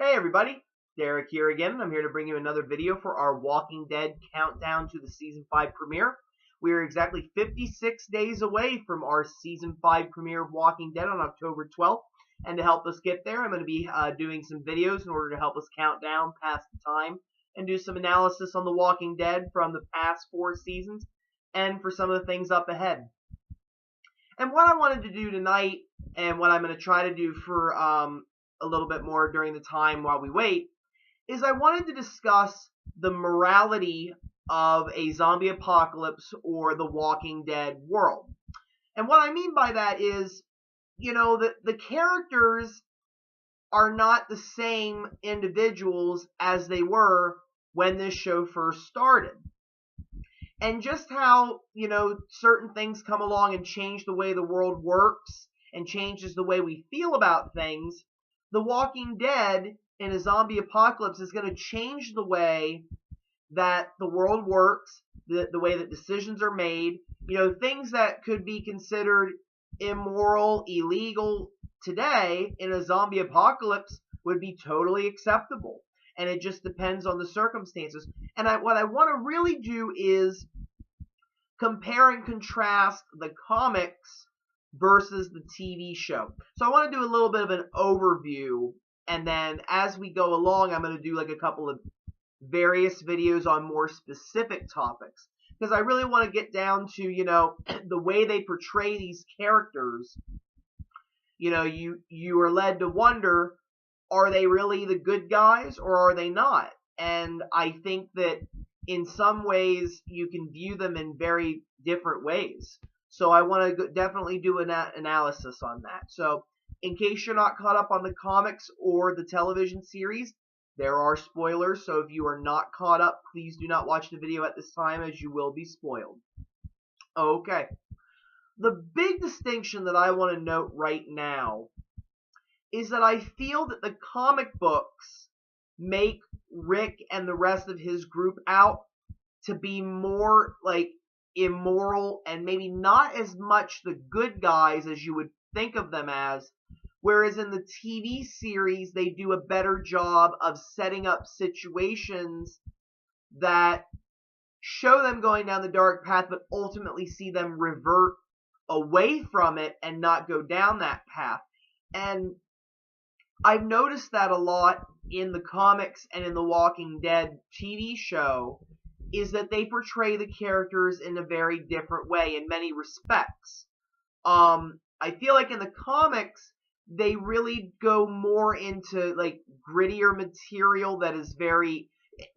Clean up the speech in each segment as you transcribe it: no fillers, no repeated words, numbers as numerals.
Hey everybody, Derek here again. I'm here to bring you another video for our Walking Dead countdown to the Season 5 premiere. We are exactly 56 days away from our Season 5 premiere of Walking Dead on October 12th. And to help us get there, I'm going to be doing some videos in order to help us count down past the time and do some analysis on The Walking Dead from the past 4 seasons and for some of the things up ahead. And what I wanted to do tonight, and what I'm going to try to do for a little bit more during the time while we wait, is I wanted to discuss the morality of a zombie apocalypse or the Walking Dead world. And what I mean by that is, the characters are not the same individuals as they were when this show first started. And just how, certain things come along and change the way the world works and changes the way we feel about things, The Walking Dead in a zombie apocalypse is going to change the way that the world works, the way that decisions are made. Things that could be considered immoral, illegal today in a zombie apocalypse would be totally acceptable. And it just depends on the circumstances. And what I want to really do is compare and contrast the comics versus the TV show. So I want to do a little bit of an overview, and then as we go along, I'm going to do like a couple of various videos on more specific topics, because I really want to get down to, the way they portray these characters. You are led to wonder, are they really the good guys or are they not? And I think that in some ways you can view them in very different ways. So I want to definitely do an analysis on that. So in case you're not caught up on the comics or the television series, there are spoilers. So if you are not caught up, please do not watch the video at this time, as you will be spoiled. Okay. The big distinction that I want to note right now is that I feel that the comic books make Rick and the rest of his group out to be more like immoral and maybe not as much the good guys as you would think of them as, whereas in the TV series they do a better job of setting up situations that show them going down the dark path but ultimately see them revert away from it and not go down that path. And I've noticed that a lot in the comics and in the Walking Dead TV show, is that they portray the characters in a very different way in many respects. I feel like in the comics, they really go more into like grittier material that is very,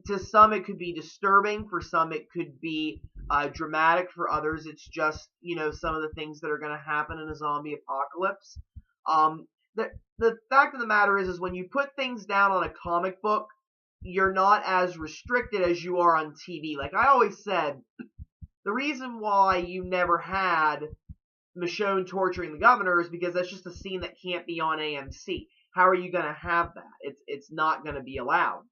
to some it could be disturbing, for some it could be dramatic, for others it's just, some of the things that are going to happen in a zombie apocalypse. The fact of the matter is when you put things down on a comic book, you're not as restricted as you are on TV. Like I always said, the reason why you never had Michonne torturing the governor is because that's just a scene that can't be on AMC. How are you going to have that? It's not going to be allowed.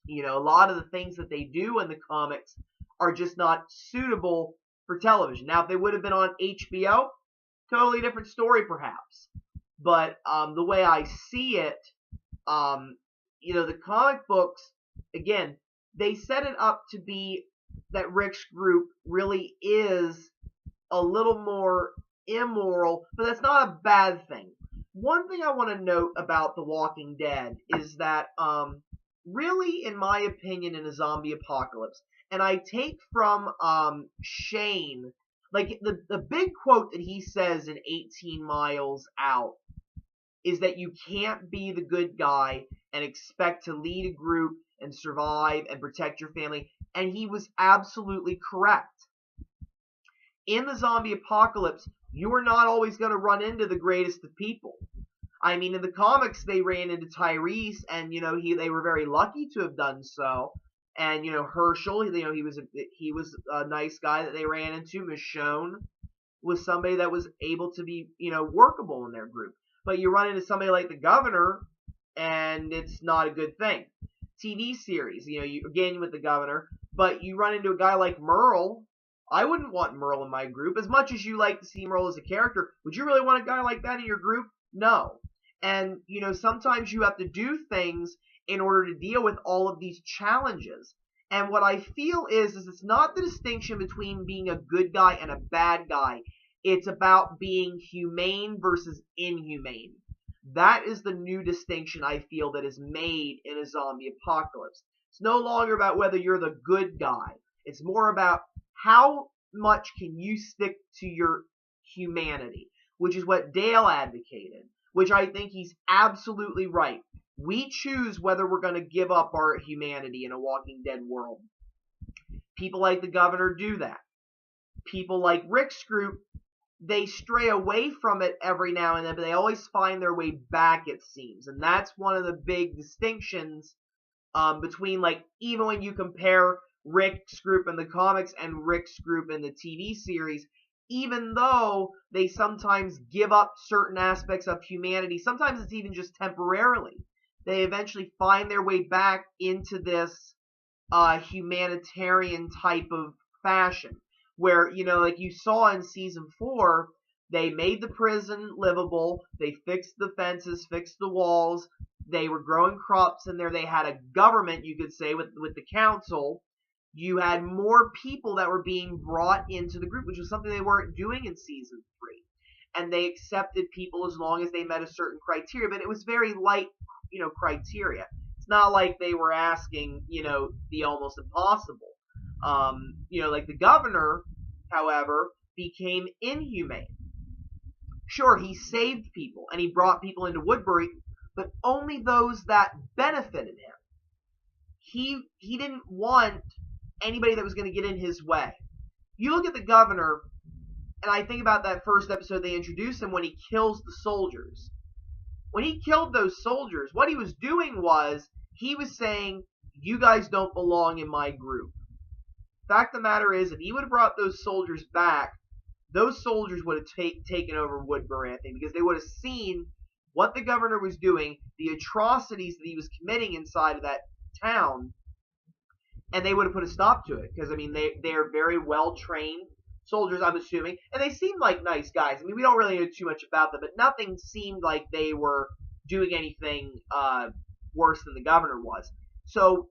A lot of the things that they do in the comics are just not suitable for television. Now, if they would have been on HBO, totally different story perhaps. But the way I see it, the comic books, again, they set it up to be that Rick's group really is a little more immoral, but that's not a bad thing. One thing I want to note about The Walking Dead is that really, in my opinion, in a zombie apocalypse, and I take from Shane, like the big quote that he says in 18 Miles Out is that you can't be the good guy and expect to lead a group and survive and protect your family. And he was absolutely correct. In the zombie apocalypse, you are not always going to run into the greatest of people. I mean, in the comics, they ran into Tyrese, and, they were very lucky to have done so. And, Herschel, he was a nice guy that they ran into. Michonne was somebody that was able to be, workable in their group. But you run into somebody like the governor, and it's not a good thing. TV series, again with the governor, but you run into a guy like Merle. I wouldn't want Merle in my group. As much as you like to see Merle as a character, would you really want a guy like that in your group? No. And, sometimes you have to do things in order to deal with all of these challenges. And what I feel is it's not the distinction between being a good guy and a bad guy. It's about being humane versus inhumane. That is the new distinction I feel that is made in a zombie apocalypse. It's no longer about whether you're the good guy. It's more about how much can you stick to your humanity, which is what Dale advocated, which I think he's absolutely right. We choose whether we're going to give up our humanity in a Walking Dead world. People like the governor do that. People like Rick's group, they stray away from it every now and then, but they always find their way back, it seems. And that's one of the big distinctions between, like, even when you compare Rick's group in the comics and Rick's group in the TV series, even though they sometimes give up certain aspects of humanity, sometimes it's even just temporarily, they eventually find their way back into this humanitarian type of fashion. Where, like you saw in season 4, they made the prison livable, they fixed the fences, fixed the walls, they were growing crops in there, they had a government, you could say, with the council. You had more people that were being brought into the group, which was something they weren't doing in season 3. And they accepted people as long as they met a certain criteria, but it was very light, criteria. It's not like they were asking, the almost impossible. Like the governor, however, became inhumane. Sure, he saved people, and he brought people into Woodbury, but only those that benefited him. He didn't want anybody that was going to get in his way. You look at the governor, and I think about that first episode they introduced him when he kills the soldiers. When he killed those soldiers, what he was doing was, he was saying, you guys don't belong in my group. Fact of the matter is, if he would have brought those soldiers back, those soldiers would have taken over Woodbury, I think, because they would have seen what the governor was doing, the atrocities that he was committing inside of that town, and they would have put a stop to it. Because, they are very well-trained soldiers, I'm assuming, and they seemed like nice guys. We don't really know too much about them, but nothing seemed like they were doing anything worse than the governor was. So,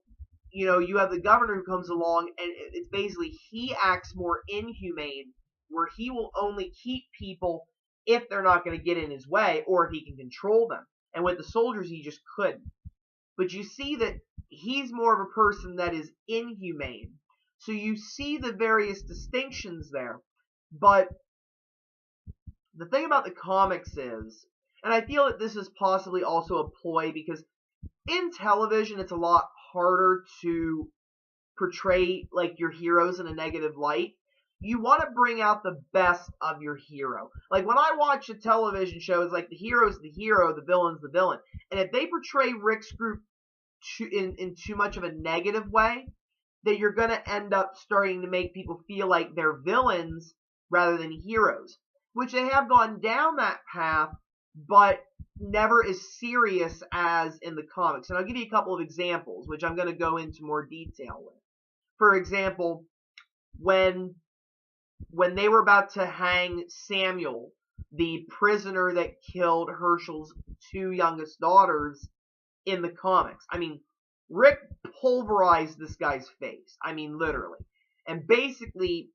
you have the governor who comes along, and it's basically he acts more inhumane, where he will only keep people if they're not going to get in his way, or if he can control them. And with the soldiers, he just couldn't. But you see that he's more of a person that is inhumane. So you see the various distinctions there. But the thing about the comics is, and I feel that this is possibly also a ploy, because in television, it's a lot harder to portray, like, your heroes in a negative light. You want to bring out the best of your hero. Like, when I watch a television show, it's like the hero's the hero, the villain's the villain. And if they portray Rick's group in too much of a negative way, then you're going to end up starting to make people feel like they're villains rather than heroes. Which they have gone down that path, but never as serious as in the comics. And I'll give you a couple of examples, which I'm going to go into more detail with. For example, when they were about to hang Samuel, the prisoner that killed Herschel's 2 youngest daughters in the comics. Rick pulverized this guy's face. Literally. And basically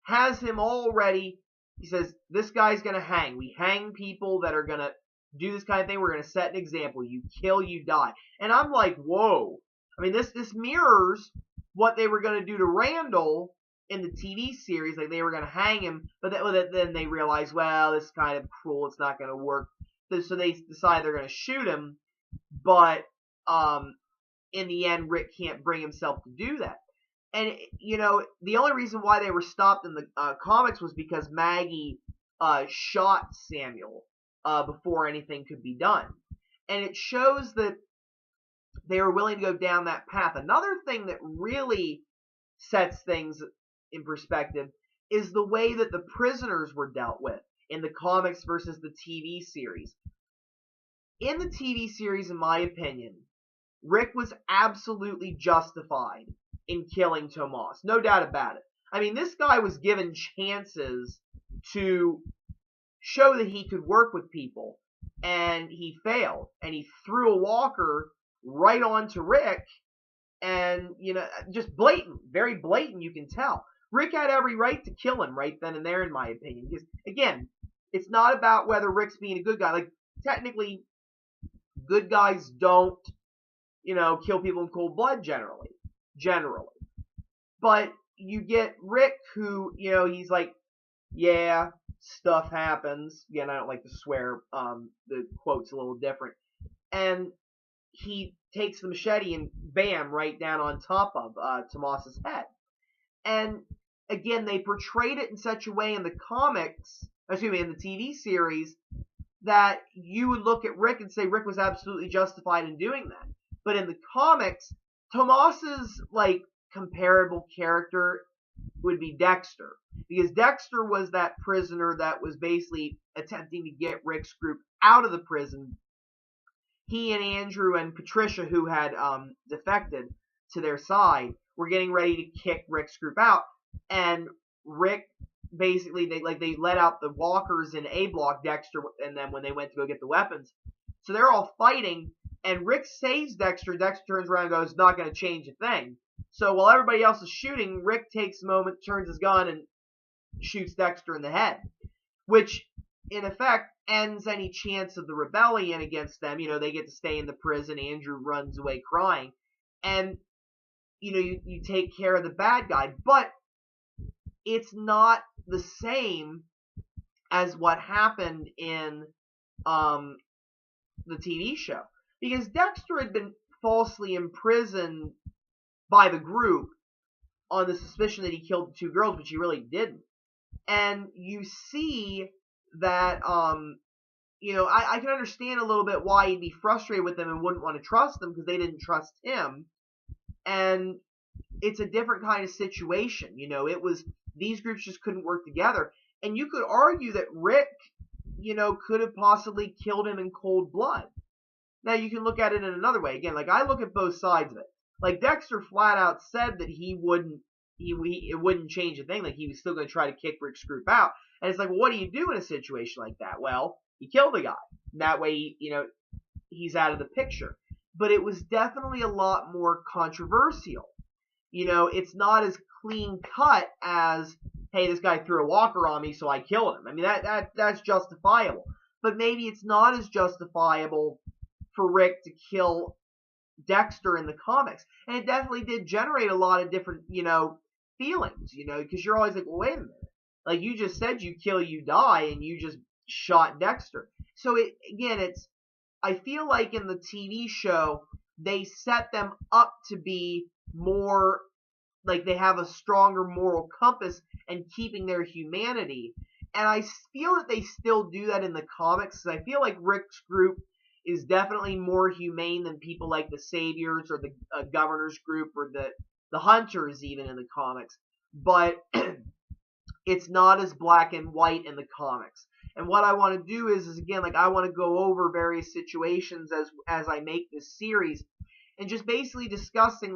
has him all ready. He says, this guy's going to hang. We hang people that are going to do this kind of thing. We're going to set an example. You kill, you die. And I'm like, whoa. This mirrors what they were going to do to Randall in the TV series. Like, they were going to hang him, but then they realized, well, this is kind of cruel. It's not going to work. So they decide they're going to shoot him. But in the end, Rick can't bring himself to do that. And, the only reason why they were stopped in the comics was because Maggie shot Samuel before anything could be done. And it shows that they were willing to go down that path. Another thing that really sets things in perspective is the way that the prisoners were dealt with in the comics versus the TV series. In the TV series, in my opinion, Rick was absolutely justified in killing Tomas. No doubt about it. This guy was given chances to show that he could work with people. and he failed, and he threw a walker right onto Rick, and just blatant, very blatant. You can tell Rick had every right to kill him right then and there, in my opinion. Because again, it's not about whether Rick's being a good guy. Like technically, good guys don't, kill people in cold blood generally. But you get Rick who, he's like, yeah, stuff happens. Again, I don't like to swear. The quote's a little different. And he takes the machete and bam, right down on top of Tomas's head. And again, they portrayed it in such a way in the comics, in the TV series, that you would look at Rick and say Rick was absolutely justified in doing that. But in the comics, Tomas's comparable character would be Dexter, because Dexter was that prisoner that was basically attempting to get Rick's group out of the prison. He and Andrew and Patricia, who had defected to their side, were getting ready to kick Rick's group out, and Rick basically they let out the walkers in A block, Dexter, and then when they went to go get the weapons, so they're all fighting, and Rick saves Dexter. Dexter turns around and goes, "Not going to change a thing." So while everybody else is shooting, Rick takes a moment, turns his gun, and shoots Dexter in the head, which in effect ends any chance of the rebellion against them. They get to stay in the prison. Andrew runs away crying, and you take care of the bad guy. But it's not the same as what happened in the TV show, because Dexter had been falsely imprisoned by the group on the suspicion that he killed the two girls, which he really didn't. And you see that, I can understand a little bit why he'd be frustrated with them and wouldn't want to trust them, because they didn't trust him. And it's a different kind of situation. It was, these groups just couldn't work together. And you could argue that Rick, could have possibly killed him in cold blood. Now, you can look at it in another way. Again, I look at both sides of it. Dexter flat out said that it wouldn't change a thing. He was still going to try to kick Rick's group out. And it's well, what do you do in a situation like that? Well, you kill the guy. That way, he's out of the picture. But it was definitely a lot more controversial. It's not as clean cut as, hey, this guy threw a walker on me, so I killed him. I mean, that's justifiable. But maybe it's not as justifiable for Rick to kill Dexter in the comics. And it definitely did generate a lot of different, feelings, because you're always well, wait a minute. You just said you kill, you die, and you just shot Dexter. So, I feel like in the TV show, they set them up to be more, they have a stronger moral compass and keeping their humanity. And I feel that they still do that in the comics, because I feel like Rick's group is definitely more humane than people like the Saviors or the Governor's group or the Hunters even in the comics. But it's not as black and white in the comics. And what I want to do is again, I want to go over various situations as I make this series, and just basically discussing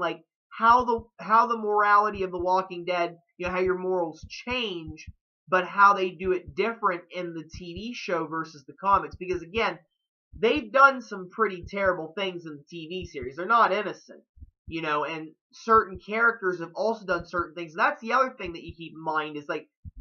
how the morality of The Walking Dead, how your morals change, but how they do it different in the TV show versus the comics. Because again, they've done some pretty terrible things in the TV series. They're not innocent, and certain characters have also done certain things. And that's the other thing that you keep in mind is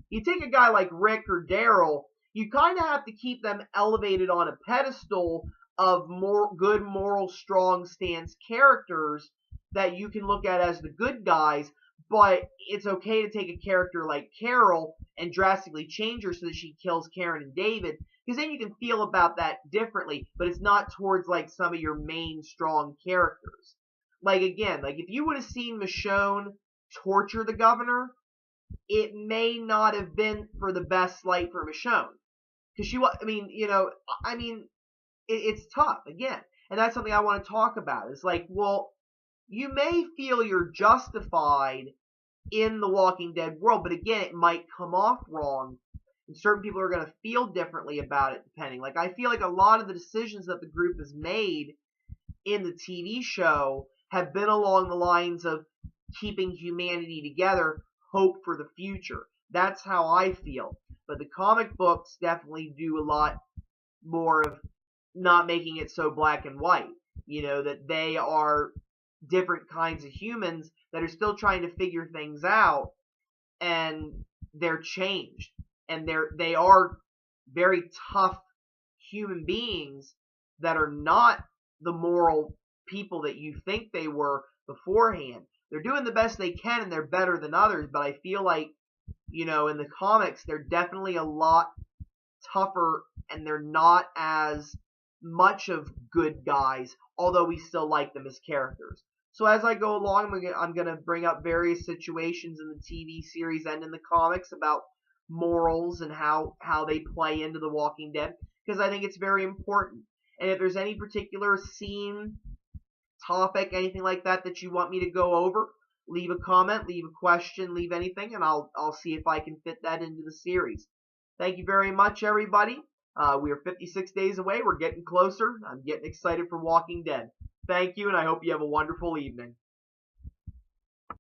you take a guy like Rick or Daryl, you kind of have to keep them elevated on a pedestal of more good, moral, strong stance characters that you can look at as the good guys. But it's okay to take a character like Carol and drastically change her so that she kills Karen and David, because then you can feel about that differently, but it's not towards some of your main strong characters. Again, if you would have seen Michonne torture the governor, it may not have been for the best light for Michonne. Because it's tough, again. And that's something I want to talk about. It's well, you may feel you're justified in the Walking Dead world, but again, it might come off wrong. And certain people are going to feel differently about it, depending. I feel like a lot of the decisions that the group has made in the TV show have been along the lines of keeping humanity together, hope for the future. That's how I feel. But the comic books definitely do a lot more of not making it so black and white. You know, that they are different kinds of humans that are still trying to figure things out, and they're changed, and they are very tough human beings that are not the moral people that you think they were beforehand. They're doing the best they can and they're better than others, but I feel like, you know, in the comics they're definitely a lot tougher and they're not as much of good guys, although we still like them as characters. So as I go along, I'm going to bring up various situations in the TV series and in the comics about morals and how they play into The Walking Dead, because I think it's very important. And if there's any particular scene, topic, anything like that that you want me to go over, leave a comment, leave a question, leave anything, and I'll see if I can fit that into the series. Thank you very much, everybody. We are 56 days away. We're getting closer. I'm getting excited for Walking Dead. Thank you, and I hope you have a wonderful evening.